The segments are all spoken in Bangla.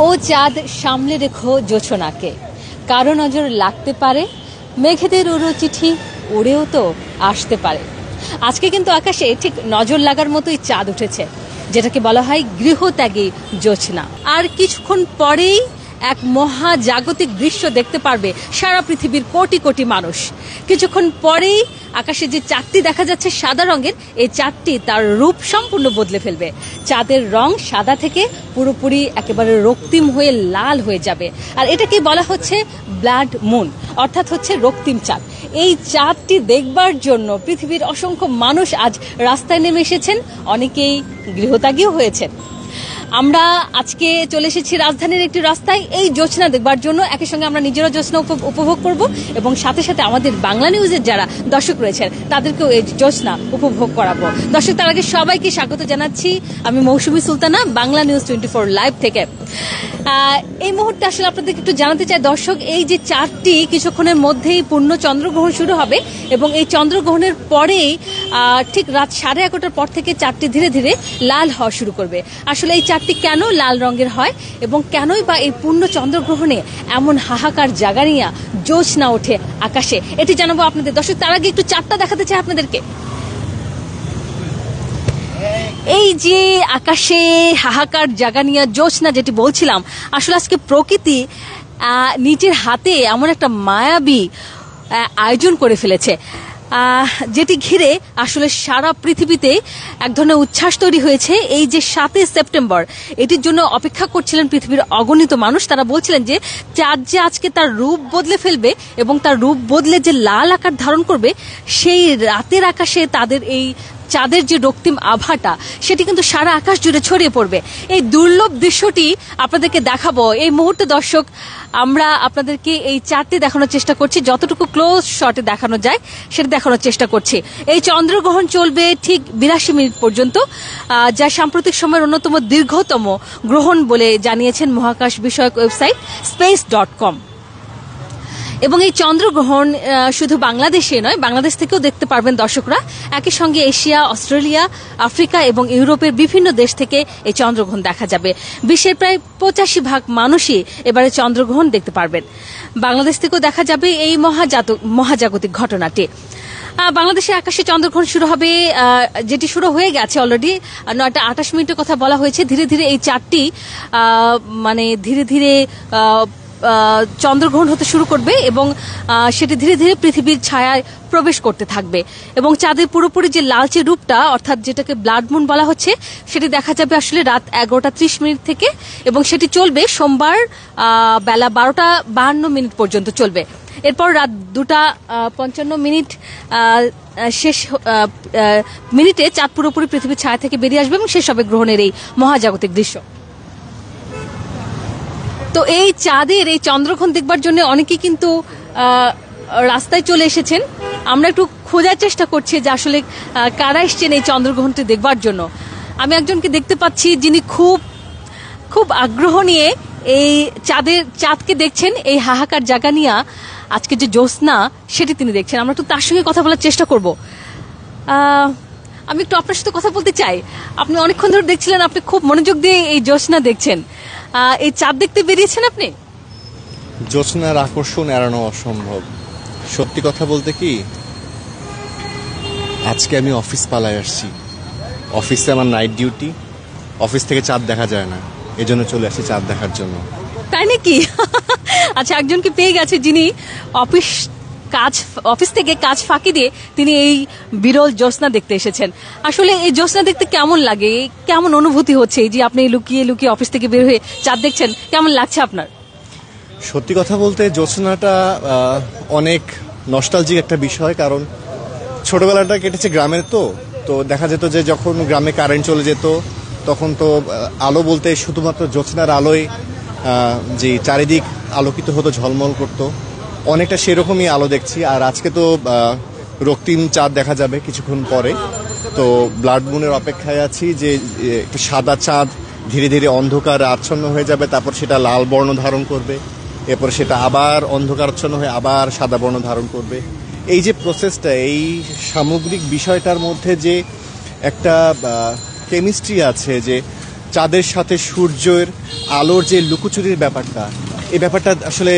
ও চাঁদ সামলে রেখো জোছনাকে, কারো নজর লাগতে পারে, মেঘেদের উড়ো চিঠি উড়েও তো আসতে পারে। আজকে কিন্তু আকাশে ঠিক নজর লাগার মতোই চাঁদ উঠেছে, যেটাকে বলা হয় গৃহত্যাগী জোছনা। আর কিছুক্ষণ পরেই এক মহাজাগতিক দৃশ্য দেখতে পারবে সারা পৃথিবীর কোটি কোটি মানুষ। কিছুক্ষণ পরেই আকাশে যে চাঁদটি দেখা যাচ্ছে সাদা রঙের, এই চাঁদটি তার রূপ সম্পূর্ণ বদলে ফেলবে। চাঁদের রং সাদা থেকে পুরোপুরি একেবারে রক্তিম হয়ে লাল হয়ে যাবে। আর এটাকে বলা হচ্ছে ব্লাড মুন, অর্থাৎ হচ্ছে রক্তিম চাঁদ। এই চাঁদটি দেখবার জন্য পৃথিবীর অসংখ্য মানুষ আজ রাস্তায় নেমে এসেছেন, অনেকেই গৃহত্যাগীও হয়েছেন। আমরা আজকে চলে এসেছি রাজধানীর একটি রাস্তায় এই জোছনা দেখবার জন্য। একই সঙ্গে আমরা নিজেরা জোছনা উপভোগ করব এবং সাথে সাথে আমাদের বাংলা নিউজের যারা দর্শক রয়েছেন তাদেরকেও এই জোছনা উপভোগ করাবো। দর্শক, তার আগে সবাইকে স্বাগত জানাচ্ছি আমি মৌসুমী সুলতানা, বাংলা নিউজ 24 লাইভ থেকে। এই মুহূর্তে আসলে আপনাদেরকে একটু জানাতে চাই দর্শক, এই যে চাঁদটি কিছুক্ষণের মধ্যেই পূর্ণ চন্দ্রগ্রহণ শুরু হবে এবং এই চন্দ্রগ্রহণের পরেই ঠিক রাত 11:30টার পর থেকে চাঁদটি ধীরে ধীরে লাল হওয়া শুরু করবে। আসলে এই চাঁদটি কেন লাল রঙের হয় এবং কেনই বা এই পূর্ণ চন্দ্রগ্রহণে এমন হাহাকার জাগানিয়া জোছনা ওঠে আকাশে, এটি জানাবো আপনাদের। দর্শক, তার আগে একটু চাঁদটা দেখাতে চাই আপনাদেরকে। এই যে আকাশে হাহাকার জাগানিয়া জোছনা যেটি বলছিলাম, আসলে আজকে প্রকৃতি নিজের হাতে এমন একটা মায়াবী আয়োজন করে ফেলেছে, যেটি ঘিরে আসলে সারা পৃথিবীতে এক ধরনের উচ্ছ্বাস তৈরি হয়েছে। এই যে 7 সেপ্টেম্বর, এটির জন্য অপেক্ষা করছিলেন পৃথিবীর অগণিত মানুষ। তারা বলছিলেন যে চাঁদ যে আজকে তার রূপ বদলে ফেলবে এবং তার রূপ বদলে যে লাল আকার ধারণ করবে, সেই রাতের আকাশে তাদের এই চাঁদের যে রক্তিম আভাটা সেটি কিন্তু সারা আকাশ জুড়ে ছড়িয়ে পড়বে। এই দুর্লভ দৃশ্যটি আপনাদেরকে দেখাবো এই মুহূর্তে। দর্শক, আমরা আপনাদেরকে এই চাঁদটি দেখানোর চেষ্টা করছি, যতটুকু ক্লোজ শটে দেখানো যায় সেটা দেখানোর চেষ্টা করছি। এই চন্দ্রগ্রহণ চলবে ঠিক 82 মিনিট পর্যন্ত, যা সাম্প্রতিক সময়ের অন্যতম দীর্ঘতম গ্রহণ বলে জানিয়েছেন মহাকাশ বিষয়ক ওয়েবসাইট space.com। এবং এই চন্দ্রগ্রহণ শুধু বাংলাদেশে নয়, বাংলাদেশ থেকেও দেখতে পারবেন দর্শকরা। একই সঙ্গে এশিয়া, অস্ট্রেলিয়া, আফ্রিকা এবং ইউরোপের বিভিন্ন দেশ থেকে এই চন্দ্রগ্রহণ দেখা যাবে। বিশ্বের প্রায় 85% মানুষই এবারে চন্দ্রগ্রহণ দেখতে পারবেন। বাংলাদেশ থেকেও দেখা যাবে এই মহাজাগতিক ঘটনাটি। বাংলাদেশের আকাশে চন্দ্রগ্রহণ শুরু হবে, যেটি শুরু হয়ে গেছে অলরেডি। 9:28 কথা বলা হয়েছে। ধীরে ধীরে এই চাঁদটি ধীরে ধীরে চন্দ্রগ্রহণ হতে শুরু করবে এবং সেটি ধীরে ধীরে পৃথিবীর ছায়ায় প্রবেশ করতে থাকবে এবং চাঁদের পুরোপুরি যে লালচে রূপটা, অর্থাৎ যেটাকে ব্লাড মুন বলা হচ্ছে, সেটি দেখা যাবে আসলে রাত 11:30 থেকে এবং সেটি চলবে সোমবার বেলা 12:52 পর্যন্ত চলবে। এরপর রাত 2:55 শেষ মিনিটে চাঁদ পুরোপুরি পৃথিবীর ছায়া থেকে বেরিয়ে আসবে এবং শেষ হবে গ্রহণের এই মহাজাগতিক দৃশ্য। তো এই চাঁদের এই চন্দ্রগ্রহণ দেখবার জন্য অনেকেই কিন্তু রাস্তায় চলে এসেছেন। আমরা একটু খোঁজার চেষ্টা করছি যে আসলে কারা এসছেন এই চন্দ্রগ্রহণটি দেখবার জন্য। আমি একজনকে দেখতে পাচ্ছি যিনি খুব খুব আগ্রহ নিয়ে এই চাঁদকে দেখছেন, এই হাহাকার জাগানিয়া আজকে যে জ্যোৎস্না সেটি তিনি দেখছেন। আমরা একটু তার সঙ্গে কথা বলার চেষ্টা করব। আমি একটু আপনার সাথে কথা বলতে চাই। আপনি অনেকক্ষণ ধরে দেখছিলেন, আপনি খুব মনোযোগ দিয়ে এই জ্যোৎস্না দেখছেন। এই চাঁদ দেখতে বেরিয়েছেন আপনি? জ্যোৎস্নার আকর্ষণ এড়ানো অসম্ভব। সত্যি কথা বলতে কি, আজকে আমি অফিস পালায় আসছি। অফিসে আমার নাইট ডিউটি, অফিস থেকে চাঁদ দেখা যায় না, এজন্য চলে আসছি চাঁদ দেখার জন্য। তাই নাকি? আচ্ছা, একজনকে পেয়ে গেছে যিনি অফিস থেকে কাজ ফাঁকি দিয়ে তিনি এই বিরল জ্যোৎস্না দেখতে এসেছেন। আসলে এই জ্যোৎস্না দেখতে কেমন লাগে, কেমন অনুভূতি হচ্ছে এই যে আপনি লুকিয়ে লুকিয়ে অফিস থেকে বের হয়ে চাঁদ দেখছেন, কেমন লাগছে আপনার? সত্যি কথা বলতে জ্যোৎস্নাটা অনেক নস্টালজিক একটা বিষয়, কারণ ছোটবেলাটা কেটেছে গ্রামের। তো দেখা যেত যে যখন গ্রামে কারেন্ট চলে যেত তখন তো আলো বলতে শুধুমাত্র জ্যোৎস্নার আলোয় যে চারিদিক আলোকিত হতো, ঝলমল করতো, অনেকটা সেরকমই আলো দেখছি। আর আজকে তো রক্তিম চাঁদ দেখা যাবে কিছুক্ষণ পরে। তো ব্লাড মুনের অপেক্ষায় আছি যে একটা সাদা চাঁদ ধীরে ধীরে অন্ধকার আচ্ছন্ন হয়ে যাবে, তারপর সেটা লাল বর্ণ ধারণ করবে, এরপর সেটা আবার অন্ধকার আচ্ছন্ন হয়ে আবার সাদা বর্ণ ধারণ করবে। এই যে প্রসেসটা, এই সামগ্রিক বিষয়টার মধ্যে যে একটা কেমিস্ট্রি আছে, যে চাঁদের সাথে সূর্যের আলোর যে লুকোচুরির ব্যাপারটা, এই ব্যাপারটা আসলে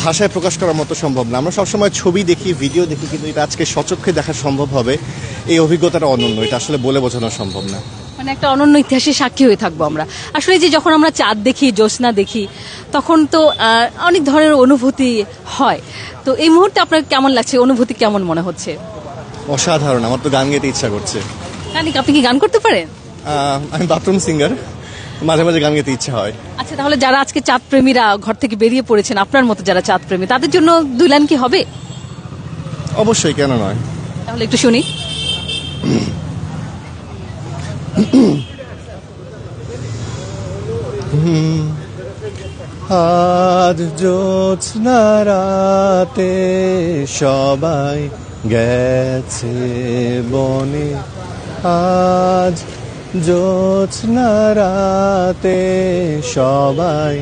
ভাষায় প্রকাশ করার মতো সম্ভব না। আমরা সবসময় ছবি দেখি, ভিডিও দেখি, কিন্তু এটা আজকে সচক্ষে দেখা সম্ভব হবে, এই অভিজ্ঞতাটা অনন্য। এটা আসলে বলে বোঝানো সম্ভব না। মানে একটা অনন্য ইতিহাসের সাক্ষী হয়ে থাকবো আমরা। আসলে যে যখন আমরা চাঁদ দেখি, জ্যোৎস্না দেখি, তখন তো অনেক ধরনের অনুভূতি হয়। তো এই মুহূর্তে আপনার কেমন লাগছে, অনুভূতি কেমন মনে হচ্ছে? অসাধারণ, আমার তো গান গেতে ইচ্ছা করছে। আপনি কি গান করতে পারেন? আমি বাথরুম সিঙ্গার, মাঝে মাঝে গান গেতে ইচ্ছা হয়। আচ্ছা, তাহলে যারা আজকে চাঁদ প্রেমীরা ঘর থেকে বেরিয়ে পড়েছেন, আপনার মতো যারা চাঁদ প্রেমী, তাদের জন্য 2 লাইন কি হবে? অবশ্যই, কেন নয়। তাহলে একটু শুনি। আজ জ্যোৎস্না রাতে সবাই গেছে বনে, আজ জ্যোৎস্না রাতে সবাই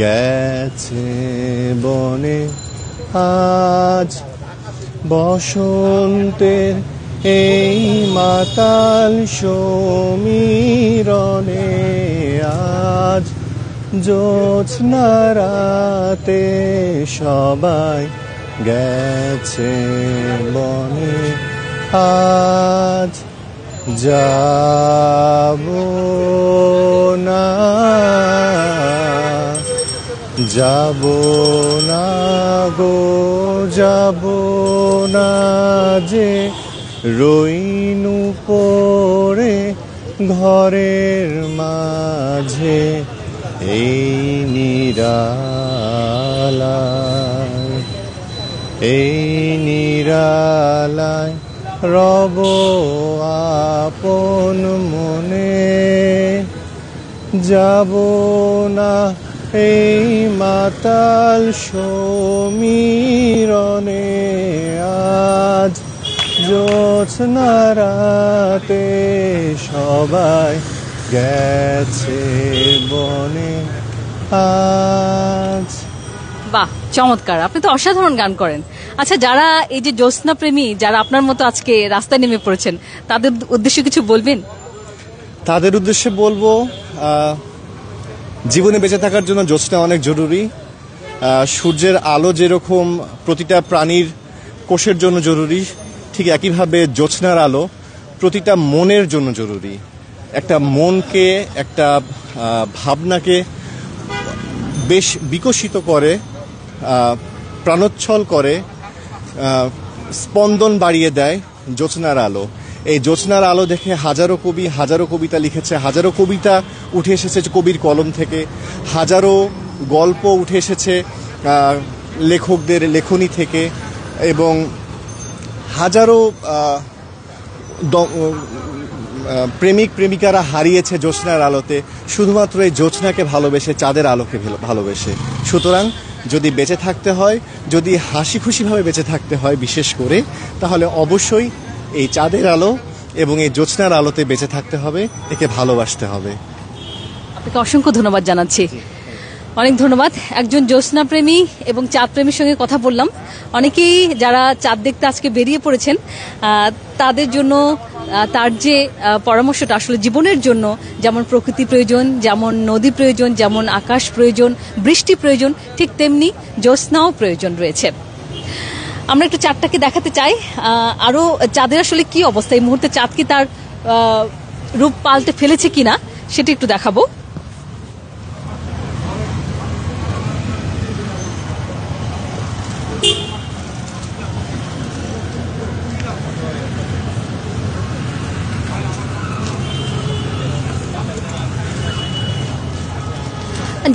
গেছে বনে, আজ বসন্তের এই মাতাল সমীরণে, আজ জ্যোৎস্না রাতে সবাই গেছে বনে, আজ যাব না, যাব না গো, যাব না যে রইনু পড়ে ঘরের মাঝে, এই নিরালায়, এই নিরালায় রব আপন মনে, যাব না এই মাতাল সমীরণে, আজ জ্যোৎস্না রাতে সবাই গেছে বনে, আজ। বাহ, চমৎকার! আপনি তো অসাধারণ গান করেন। আচ্ছা, যারা এই যে জ্যোৎস্না প্রেমী, যারা আপনার মতো আজকে রাস্তায় নেমে পড়েছেন, তাদের উদ্দেশ্যে কিছু বলবেন? তাদের উদ্দেশ্যে বলবো, জীবনে বেঁচে থাকার জন্য জ্যোৎস্না অনেক জরুরি। সূর্যের আলো যেরকম প্রতিটা প্রাণীর কোষের জন্য জরুরি, ঠিক একইভাবে জ্যোৎস্নার আলো প্রতিটা মনের জন্য জরুরি। একটা মনকে, একটা ভাবনাকে বেশ বিকশিত করে, প্রাণোচ্ছল করে, স্পন্দন বাড়িয়ে দেয় জ্যোৎস্নার আলো। এই জ্যোৎস্নার আলো দেখে হাজারো কবি হাজারো কবিতা লিখেছে, হাজারো কবিতা উঠে এসেছে কবির কলম থেকে, হাজারো গল্প উঠে এসেছে লেখকদের লেখনী থেকে, এবং হাজারো প্রেমিক প্রেমিকারা হারিয়েছে জ্যোৎস্নার আলোতে, শুধুমাত্র এই জ্যোৎস্নাকে ভালোবেসে, চাঁদের আলোকে ভালোবেসে। সুতরাং যদি বেঁচে থাকতে হয়, যদি হাসি খুশিভাবে বেঁচে থাকতে হয় বিশেষ করে, তাহলে অবশ্যই এই চাঁদের আলো এবং এই জ্যোৎস্নার আলোতে বেঁচে থাকতে হবে, একে ভালোবাসতে হবে। আপনাকে অসংখ্য ধন্যবাদ জানাচ্ছি। অনেক ধন্যবাদ। একজন জ্যোৎস্না প্রেমী এবং চাঁদ প্রেমীর সঙ্গে কথা বললাম। অনেকেই যারা চাঁদ দেখতে আজকে বেরিয়ে পড়েছেন, তাদের জন্য তার যে পরামর্শটা, আসলে জীবনের জন্য যেমন প্রকৃতি প্রয়োজন, যেমন নদী প্রয়োজন, যেমন আকাশ প্রয়োজন, বৃষ্টি প্রয়োজন, ঠিক তেমনি জ্যোৎস্নাও প্রয়োজন রয়েছে। আমরা একটু চাঁদটাকে দেখাতে চাই, আরও চাঁদের আসলে কি অবস্থা, এই মুহূর্তে চাঁদ কি তার রূপ পাল্টে ফেলেছে কিনা সেটা একটু দেখাবো।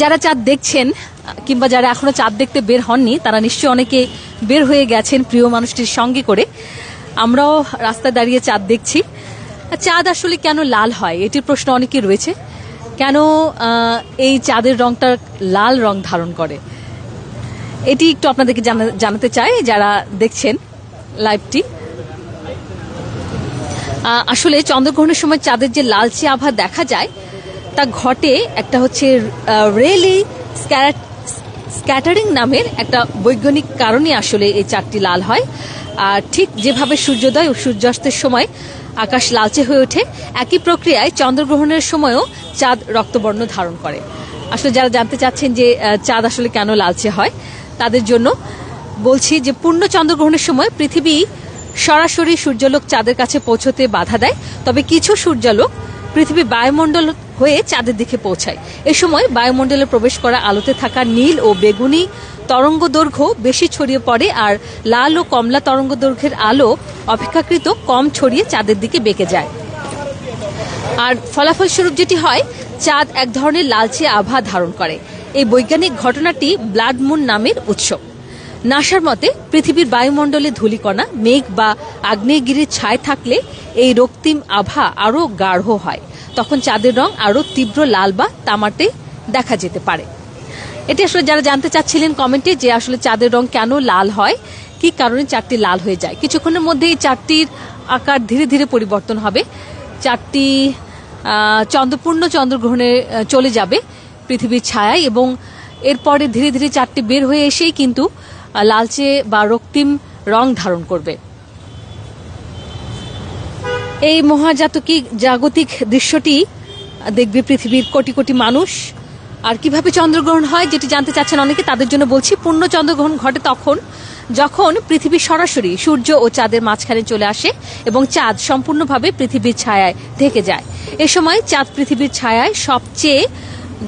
যারা চাঁদ দেখছেন কিংবা যারা এখনো চাঁদ দেখতে বের হননি, তারা নিশ্চয়ই অনেকে বের হয়ে গেছেন প্রিয় মানুষটির সঙ্গে করে। আমরাও রাস্তায় দাঁড়িয়ে চাঁদ দেখছি। চাঁদ আসলে কেন লাল হয়, এটির প্রশ্ন অনেকে রয়েছে। কেন এই চাঁদের রংটা লাল রং ধারণ করে, এটি একটু আপনাদেরকে জানাতে চাই যারা দেখছেন লাইভটি। আসলে চন্দ্রগ্রহণের সময় চাঁদের যে লালচে আভা দেখা যায়, তা ঘটে একটা হচ্ছে রেলি স্ক্যাটারিং নামের একটা বৈজ্ঞানিক কারণে আসলে এই চাঁদটি লাল হয়। আর ঠিক যেভাবে সূর্যোদয় ও সূর্যাস্তের সময় আকাশ লালচে হয়ে ওঠে। একই প্রক্রিয়ায় চন্দ্রগ্রহণের সময়ও চাঁদ রক্তবর্ণ ধারণ করে। আসলে যারা জানতে চাচ্ছেন যে চাঁদ আসলে কেন লালচে হয়, তাদের জন্য বলছি যে পূর্ণ চন্দ্রগ্রহণের সময় পৃথিবী সরাসরি সূর্যালোক চাঁদের কাছে পৌঁছতে বাধা দেয়, তবে কিছু সূর্যালোক পৃথিবীর বায়ুমণ্ডল হয়ে চাঁদের দিকে পৌঁছায়। এ সময় বায়ুমণ্ডলে প্রবেশ করা আলোতে থাকা নীল ও বেগুনি তরঙ্গ দৈর্ঘ্য বেশি ছড়িয়ে পড়ে, আর লাল ও কমলা তরঙ্গ দৈর্ঘ্যের আলো অপেক্ষাকৃত কম ছড়িয়ে চাঁদের দিকে বেঁকে যায়। আর ফলাফলস্বরূপ যেটি হয়, চাঁদ এক ধরনের লালচে আভা ধারণ করে। এই বৈজ্ঞানিক ঘটনাটি ব্লাড মুন নামের উৎস। নাসার মতে পৃথিবীর বায়ুমণ্ডলে ধূলিকণা, মেঘ বা আগ্নেয়গিরির ছায় থাকলে এই রক্তিম আভা আরও গাঢ় হয়। তখন চাঁদের রং আরও তীব্র লাল বা তামাটে দেখা যেতে পারে। এটি আসলে যারা জানতে চাচ্ছিলেন কমেন্টে যে আসলে চাঁদের রং কেন লাল হয়, কি কারণে চাঁদটি লাল হয়ে যায়। কিছুক্ষণের মধ্যে এই চাঁদটির আকার ধীরে ধীরে পরিবর্তন হবে। চাঁদটি পূর্ণ চন্দ্রগ্রহণে চলে যাবে পৃথিবীর ছায়ায়, এবং এরপরে ধীরে ধীরে চাঁদটি বের হয়ে এসেই কিন্তু লালচে বা রক্তিম রং ধারণ করবে। এই মহাজাগতিক দৃশ্যটি দেখবে পৃথিবীর কোটি কোটি মানুষ। আর কিভাবে চন্দ্রগ্রহণ হয় যেটি জানতে চাচ্ছেন অনেকে, তাদের জন্য বলছি পূর্ণ চন্দ্রগ্রহণ ঘটে তখন যখন পৃথিবী সরাসরি সূর্য ও চাঁদের মাঝখানে চলে আসে এবং চাঁদ সম্পূর্ণভাবে পৃথিবীর ছায়ায় ঢেকে যায়। এ সময় চাঁদ পৃথিবীর ছায়ায় সবচেয়ে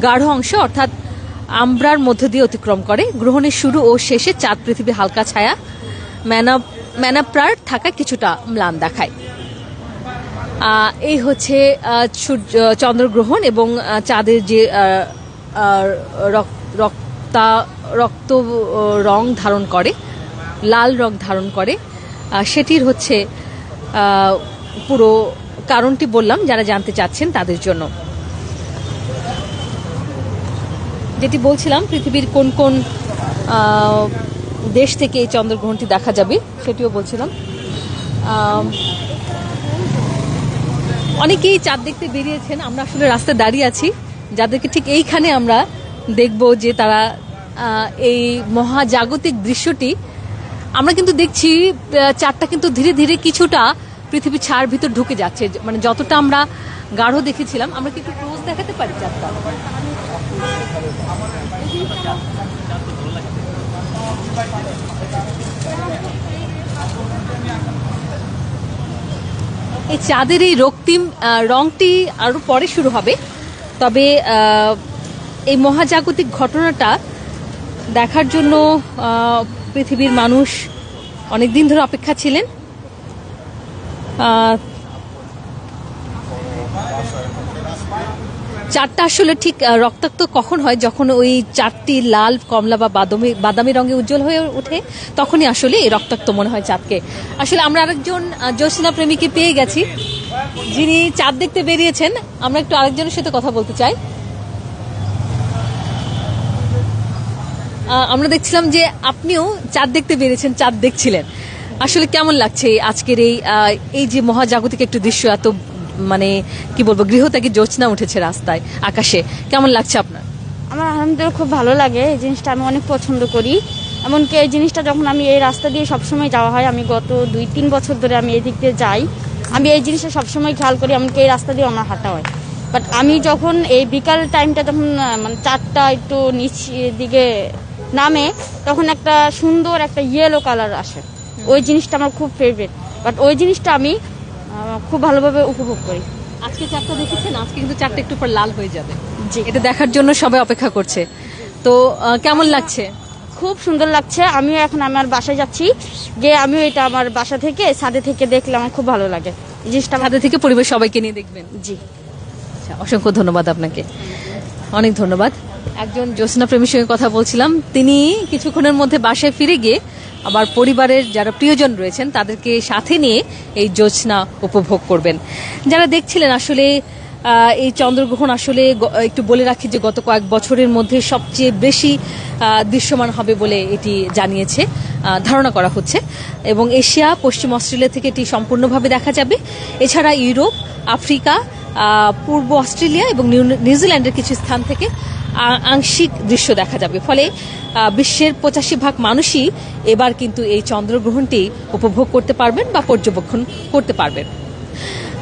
গাঢ় অংশ অর্থাৎ আম্ব্রার মধ্য দিয়ে অতিক্রম করে। গ্রহণের শুরু ও শেষে চাঁদ পৃথিবীর হালকা ছায়া ম্যানাপ্রার থাকা কিছুটা ম্লান দেখায়। এই হচ্ছে চন্দ্রগ্রহণ এবং চাঁদের যে রক্ত রং ধারণ করে, লাল রং ধারণ করে, সেটির হচ্ছে পুরো কারণটি বললাম যারা জানতে চাচ্ছেন তাদের জন্য। যেটি বলছিলাম পৃথিবীর কোন কোন দেশ থেকে এই চন্দ্রগ্রহণটি দেখা যাবে সেটিও বলছিলাম। অনেকেই চাঁদ দেখতে বেরিয়েছেন, আমরা আসলে রাস্তায় দাঁড়িয়ে আছি, যাদেরকে ঠিক এইখানে আমরা দেখব যে তারা এই মহাজাগতিক দৃশ্যটি আমরা কিন্তু দেখছি। চাঁদটা কিন্তু ধীরে ধীরে কিছুটা পৃথিবীর ছায়ার ভিতর ঢুকে যাচ্ছে, মানে যতটা আমরা গাঢ় দেখেছিলাম। আমরা কি একটু ক্লোজ দেখাতে পারি চাঁদটা? এই চাঁদের এই রক্তিম রংটি আরো পরে শুরু হবে, তবে এই মহাজাগতিক ঘটনাটা দেখার জন্য পৃথিবীর মানুষ অনেকদিন ধরে অপেক্ষা ছিলেন। চাঁদটা আসলে ঠিক রক্তাক্ত কখন হয়, যখন ওই চাঁদটি লাল, কমলা বা বাদামি রঙে উজ্জ্বল হয়ে ওঠে, তখনই আসলে এই রক্তাক্ত মনে হয় চাঁদকে। আসলে আমরা আরেকজন জ্যোৎস্না প্রেমীকে পেয়ে গেছি, যিনি চাঁদ দেখতে বেরিয়েছেন। আমরা একটু আরেকজনের সাথে কথা বলতে চাই। আমরা দেখছিলাম যে আপনিও চাঁদ দেখতে বেরিয়েছেন, চাঁদ দেখছিলেন। আসলে কেমন লাগছে আজকের এই যে মহাজাগতিক একটু দৃশ্য, এত মানে কি বলবো, গৃহত্যাগী জ্যোৎস্না উঠেছে রাস্তায়, আকাশে, কেমন লাগছে আপনার? আমার আলহামদুলিল্লাহ খুব ভালো লাগে। এই জিনিসটা আমি অনেক পছন্দ করি। এমনকি এই জিনিসটা যখন আমি এই রাস্তা দিয়ে সবসময় যাওয়া হয়, আমি গত 2-3 বছর ধরে আমি এই দিক দিয়ে যাই, আমি এই জিনিসটা সবসময় খেয়াল করি, এমনকি এই রাস্তা দিয়ে আমার হাঁটা হয়। বাট আমি যখন এই বিকাল টাইমটা যখন মানে চাঁদটা একটু নিচ দিকে নামে, তখন একটা সুন্দর একটা ইয়েলো কালার আসে, ওই জিনিসটা আমার খুব ফেভারিট। বাট ওই জিনিসটা আমি খুব ভালোভাবে উপভোগ করি। আজকে চাঁদটা দেখেছেন, আজকে কিন্তু চাঁদটা একটু পর লাল হয়ে যাবে। জি, এটা দেখার জন্য সবাই অপেক্ষা করছে। তো কেমন লাগছে? খুব সুন্দর লাগছে। আমিও এখন আমার বাসায় যাচ্ছি, যে আমিও এটা আমার বাসা থেকে ছাদে থেকে দেখলে আমার খুব ভালো লাগে। এই জিনিসটা ছাদে থেকে পরিবেশ সবাইকে নিয়ে দেখবেন। জি, আচ্ছা, অসংখ্য ধন্যবাদ আপনাকে, অনেক ধন্যবাদ। একজন জ্যোৎস্না প্রেমীর সঙ্গে কথা বলছিলাম, তিনি কিছুক্ষণের মধ্যে বাসায় ফিরে গিয়ে আবার পরিবারের যারা প্রিয়জন রয়েছেন তাদেরকে সাথে নিয়ে এই জ্যোৎস্না উপভোগ করবেন। যারা দেখছিলেন আসলে এই চন্দ্রগ্রহণ আসলে একটু বলে রাখি যে গত কয়েক বছরের মধ্যে সবচেয়ে বেশি দৃশ্যমান হবে বলে এটি জানিয়েছে, ধারণা করা হচ্ছে। এবং এশিয়া, পশ্চিম অস্ট্রেলিয়া থেকে এটি সম্পূর্ণভাবে দেখা যাবে। এছাড়া ইউরোপ, আফ্রিকা, পূর্ব অস্ট্রেলিয়া এবং নিউজিল্যান্ডের কিছু স্থান থেকে আংশিক দৃশ্য দেখা যাবে। ফলে বিশ্বের 85% মানুষই এবার কিন্তু এই চন্দ্রগ্রহণটি উপভোগ করতে পারবেন বা পর্যবেক্ষণ করতে পারবেন।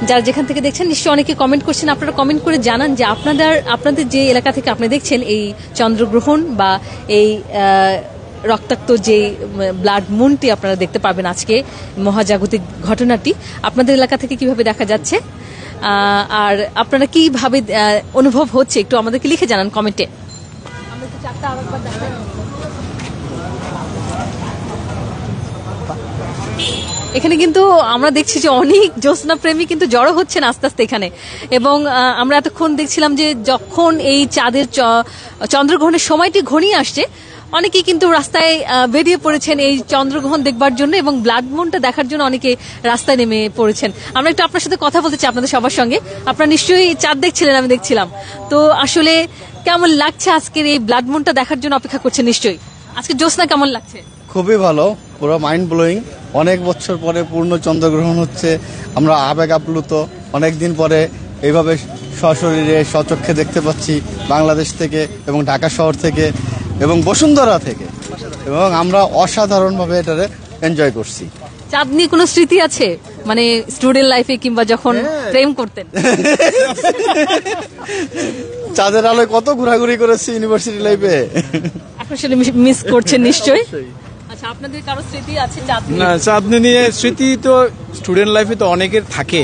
যারা যেখান থেকে দেখছেন নিশ্চয়ই অনেকে কমেন্ট করছেন, আপনারা কমেন্ট করে জানান যে আপনাদের যে এলাকা থেকে আপনি দেখছেন এই চন্দ্রগ্রহণ বা এই রক্তাক্ত যে ব্লাড মুনটি আপনারা দেখতে পাবেন আজকে মহাজাগতিক ঘটনাটি আপনাদের এলাকা থেকে কিভাবে দেখা যাচ্ছে আর আপনারা কিভাবে অনুভব হচ্ছে একটু আমাদেরকে লিখে জানান কমেন্টে। এখানে কিন্তু আমরা দেখছি যে অনেক জ্যোৎস্না প্রেমী কিন্তু জড়ো হচ্ছেন আস্তে আস্তে এখানে, এবং আমরা এতক্ষণ দেখছিলাম যে যখন এই চাঁদের চন্দ্রগ্রহণের সময়টি ঘনিয়ে আসছে অনেকেই কিন্তু রাস্তায় বেরিয়ে পড়েছেন এই চন্দ্রগ্রহণ দেখবার জন্য এবং ব্লাড মুনটা দেখার জন্য অনেকে রাস্তায় নেমে পড়েছেন। আমরা একটু আপনার সাথে কথা বলতে চাই আপনাদের সবার সঙ্গে। আপনারা নিশ্চয়ই চাঁদ দেখছিলেন, আমি দেখছিলাম, তো আসলে কেমন লাগছে আজকের এই ব্লাড মুনটা দেখার জন্য অপেক্ষা করছেন নিশ্চয়ই। আজকে জ্যোৎস্না কেমন লাগছে? খুবই ভালো, পুরো মাইন্ড ব্লোয়িং। অনেক বছর পরে পূর্ণ চন্দ্রগ্রহণ হচ্ছে, আমরা আবেগ আপ্লুত। অনেকদিন পরে এইভাবে সশরীরে সচক্ষে দেখতে পাচ্ছি বাংলাদেশ থেকে এবং ঢাকা শহর থেকে এবং বসুন্ধরা থেকে, এবং আমরা অসাধারণভাবে এটারে এনজয় করছি। চাঁদ নিয়ে কোনো স্মৃতি আছে, মানে স্টুডেন্ট লাইফে কিংবা যখন প্রেম করতেন? চাঁদের আলোয় কত ঘোরাঘুরি করেছি ইউনিভার্সিটি লাইফে, আসলে মিস করছেন নিশ্চয়ই। আচ্ছা, আপনাদের কারো স্মৃতি আছে চাঁদ নিয়ে? না, চাঁদ নিয়ে স্মৃতি তো স্টুডেন্ট লাইফে তো অনেকের থাকে,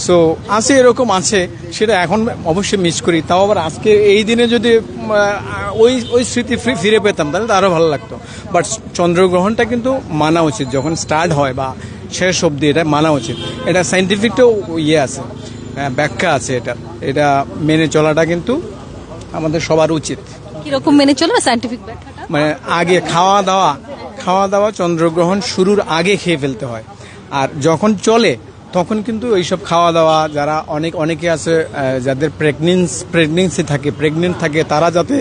সো আছে, এরকম আছে, সেটা এখন অবশ্যই মিস করি। তাও আবার আজকে এই দিনে যদি ওই স্মৃতি ফিরে পেতাম তাহলে তো আরো ভালো লাগতো। বাট চন্দ্রগ্রহণটা কিন্তু মানা উচিত, যখন স্টার্ট হয় বা শেষ অবধি এটা মানা উচিত। এটা সাইন্টিফিকটাও আছে, ব্যাখ্যা আছে, এটা মেনে চলাটা কিন্তু আমাদের সবার উচিত। কিরকম মেনে চলবে সাইন্টিফিক ব্যাখ্যাটা? মানে আগে খাওয়া দাওয়া চন্দ্রগ্রহণ শুরুর আগে খেয়ে ফেলতে হয়, আর যখন চলে তখন কিন্তু এইসব খাওয়া দাওয়া, যারা অনেকে আছে যাদের প্রেগনেন্সি থাকে, প্রেগনেন্ট থাকে, তারা যাতে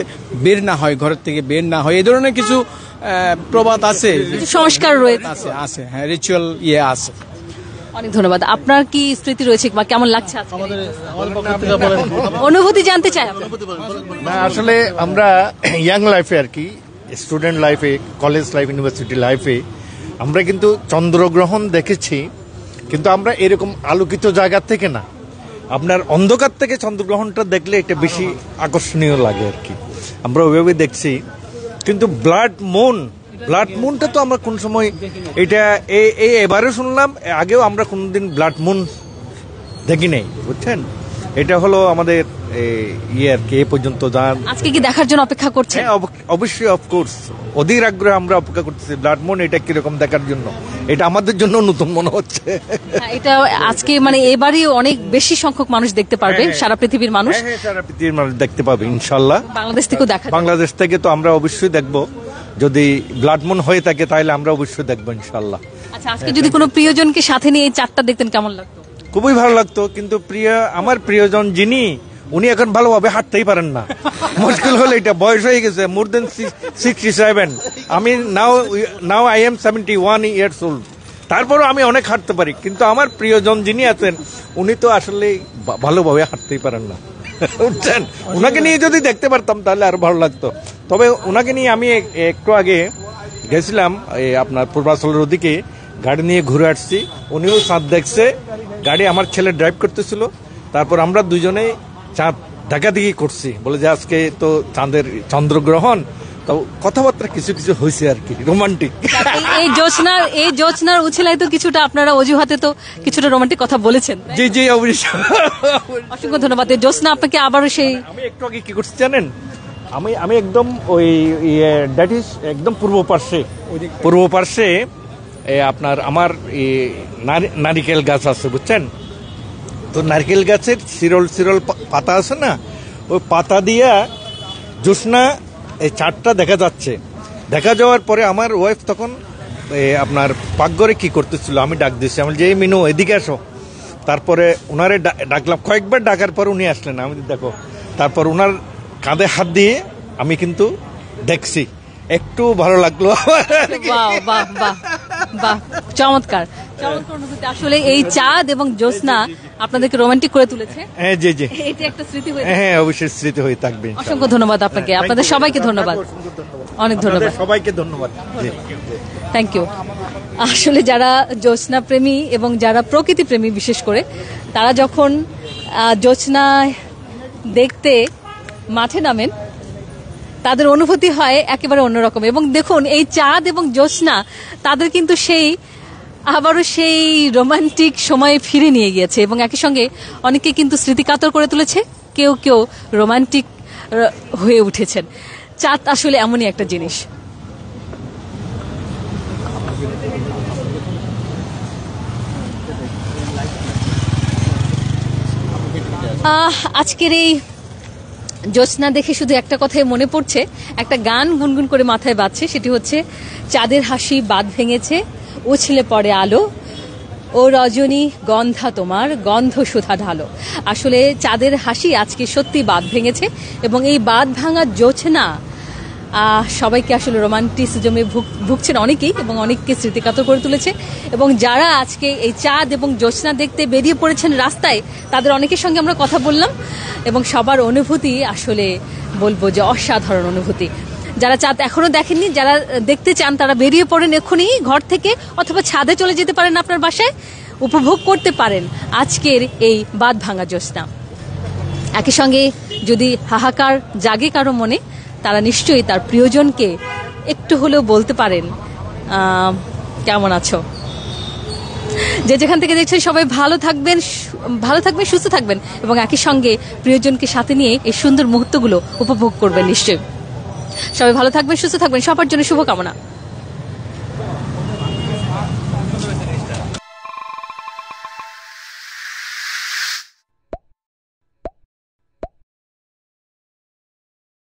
বের না হয়, ঘরের থেকে বের না হয়, এই ধরনের কিছু প্রবাদ আছে, সংস্কার রয়েছে, আছে হ্যাঁ, রিচুয়াল আছে। অনেক ধন্যবাদ। আপনার কি স্মৃতি রয়েছে বা কেমন লাগছে অনুভূতি জানতে চাই? না, আসলে আমরা ইয়াং লাইফে আর কি, স্টুডেন্ট লাইফে, কলেজ লাইফ, ইউনিভার্সিটি লাইফে আমরা কিন্তু চন্দ্রগ্রহণ দেখেছি, কিন্তু আমরা এরকম আলোকিত জায়গা থেকে না, আপনার অন্ধকার থেকে চন্দ্রগ্রহণটা দেখলে এটা বেশি আকর্ষণীয় লাগে আর কি, আমরা ওইভাবে দেখছি। কিন্তু ব্লাড মুনটা তো আমরা কোন সময় এটা এবারে শুনলাম, আগেও আমরা কোনদিন ব্লাড মুন দেখি নাই, বুঝছেন। এটা হলো আমাদের আর কি এ পর্যন্ত যান। আজকে কি দেখার জন্য অপেক্ষা করছেন? অবশ্যই, অফকোর্স, অধীর আগ্রহে আমরা অপেক্ষা করতেছি ব্লাড মুন এটা কিরকম দেখার জন্য। এটা আমাদের জন্য নতুন মনে হচ্ছে। এটা আজকে মানে এবারই অনেক বেশি সংখ্যক মানুষ দেখতে পারবে, সারা পৃথিবীর মানুষ, সারা পৃথিবীর মানুষ দেখতে পাবে ইনশাল্লাহ। বাংলাদেশ থেকেও দেখা, বাংলাদেশ থেকে তো আমরা অবশ্যই দেখবো, যদি ব্লাড মুন হয়ে থাকে তাহলে আমরা অবশ্যই দেখবো ইনশাল্লাহ। আচ্ছা, আজকে যদি কোনো প্রিয়জনকে সাথে নিয়ে এই চাঁদটা দেখতেন কেমন লাগতো? খুবই ভালো লাগতো, কিন্তু আমার প্রিয়জন যিনি, উনি এখন ভালোভাবে হাঁটতেই পারেন না। মুশকিল হলো এটা, বয়স হয়ে গেছে, মোর দেন 67। আমি now I am 71 years old, তারপরও আমি অনেক হাঁটতে পারি, কিন্তু আমার প্রিয়জন যিনি আছেন উনি তো আসলে ভালোভাবে হাঁটতেই পারেন না, বুঝছেন। ওনাকে নিয়ে যদি দেখতে পারতাম তাহলে আরো ভালো লাগতো। তবে ওনাকে নিয়ে আমি একটু আগে গেছিলাম আপনার পূর্বাচলের ওদিকে, গাড়ি নিয়ে ঘুরে আসছি, উনিও চাঁদ দেখছে, গাড়ি আমার ছেলে ড্রাইভ করতেছিল, তারপর আমরা দুজনেই চাঁদ দেখাদেখি করছি, বলে যে আজকে তো চন্দ্রগ্রহণ, তো কথাবার্তা কিছু হয়েছে আর কি, রোমান্টিক। এই জ্যোৎস্নার উছিলায় তো কিছুটা আপনারা অজুহাতে তো কিছুটা রোমান্টিক কথা বলেছেন। জি অবশ্যই, অসংখ্য ধন্যবাদ। জ্যোৎস্না আপনাকে আবারও সেই, আমি একটু আগে কি করছি জানেন, আমি একদম ওই দ্যাট ইজ একদম পূর্ব পার্শ্বে আপনার আমার নারিকেল গাছ আছে, বুঝছেন। তো নারকেল গাছের সিরল পাতা আছে না, ওই পাতা দিয়া জ্যোৎস্না এই চাঁদটা দেখা যাচ্ছে। দেখা যাওয়ার পরে আমার ওয়াইফ তখন আপনার পাকঘরে কি করতেছিল, আমি ডাক দিচ্ছি, আমি যে মিনু এদিকে আসো। তারপরে ওনারে ডাকলাম, কয়েকবার ডাকার পর উনি আসলেন, আমি দেখো, তারপর ওনার কাঁধে হাত দিয়ে আমি কিন্তু দেখছি, একটু ভালো লাগলো। চমৎকার অনুভূতি। আসলে এই চাঁদ এবং জ্যোৎস্না আপনাদেরকে রোমান্টিক করে তুলেছে। হ্যাঁ জি এটা একটা স্মৃতি হয়ে, হ্যাঁ অবশ্যই স্মৃতি হয়ে থাকবে। অসংখ্য ধন্যবাদ আপনাকে, আপনাদের সবাইকে ধন্যবাদ, অনেক ধন্যবাদ, সবাইকে ধন্যবাদ, থ্যাংক ইউ। আসলে যারা জ্যোৎস্না প্রেমী এবং যারা প্রকৃতি প্রেমী বিশেষ করে, তারা যখন জ্যোৎস্না দেখতে মাঠে নামেন তাদের অনুভূতি হয় একেবারে অন্যরকম। এবং দেখুন এই চাঁদ এবং জ্যোৎস্না তাদের কিন্তু আবারও সেই রোমান্টিক সময়ে ফিরে নিয়ে গিয়েছে এবং একই সঙ্গে অনেকে কিন্তু স্মৃতিকাতর করে তুলেছে, কেউ কেউ রোমান্টিক হয়ে উঠেছেন। চাঁদ আসলে এমনই একটা জিনিস। আজকের এই জ্যোৎস্না দেখে শুধু একটা কথাই মনে পড়ছে, একটা গান গুনগুন করে মাথায় বাজছে, সেটি হচ্ছে চাঁদের হাসি বাঁধ ভেঙেছে উছলে পড়ে আলো, ও রজনী গন্ধা তোমার গন্ধ সুধা ঢালো। আসলে চাঁদের হাসি আজকে সত্যি বাঁধ ভেঙেছে এবং এই বাঁধ ভাঙা জ্যোৎস্না সবাইকে আসলে রোমান্টিসিজমে ভুগছেন অনেকেই এবং অনেককে স্মৃতিকাতর করে তুলেছে। এবং যারা আজকে এই চাঁদ এবং জ্যোৎস্না দেখতে বেরিয়ে পড়েছেন রাস্তায়, তাদের অনেকের সঙ্গে আমরা কথা বললাম এবং সবার অনুভূতি আসলে বলবো যে অসাধারণ অনুভূতি। যারা চাঁদ এখনো দেখেননি, যারা দেখতে চান, তারা বেরিয়ে পড়েন এক্ষুনি ঘর থেকে, অথবা ছাদে চলে যেতে পারেন আপনার বাসায়, উপভোগ করতে পারেন আজকের এই বাঁধ ভাঙা জ্যোৎস্না। একই সঙ্গে যদি হাহাকার জাগে কারো মনে, তারা নিশ্চয়ই তার প্রিয়জনকে একটু হলেও বলতে পারেন কেমন আছো। যে যেখান থেকে দেখছেন সবাই ভালো থাকবেন, সুস্থ থাকবেন এবং একই সঙ্গে প্রিয়জনকে সাথে নিয়ে এই সুন্দর মুহূর্তগুলো উপভোগ করবেন নিশ্চয়ই। সবাই ভালো থাকবেন, সুস্থ থাকবেন, সবার জন্য শুভকামনা।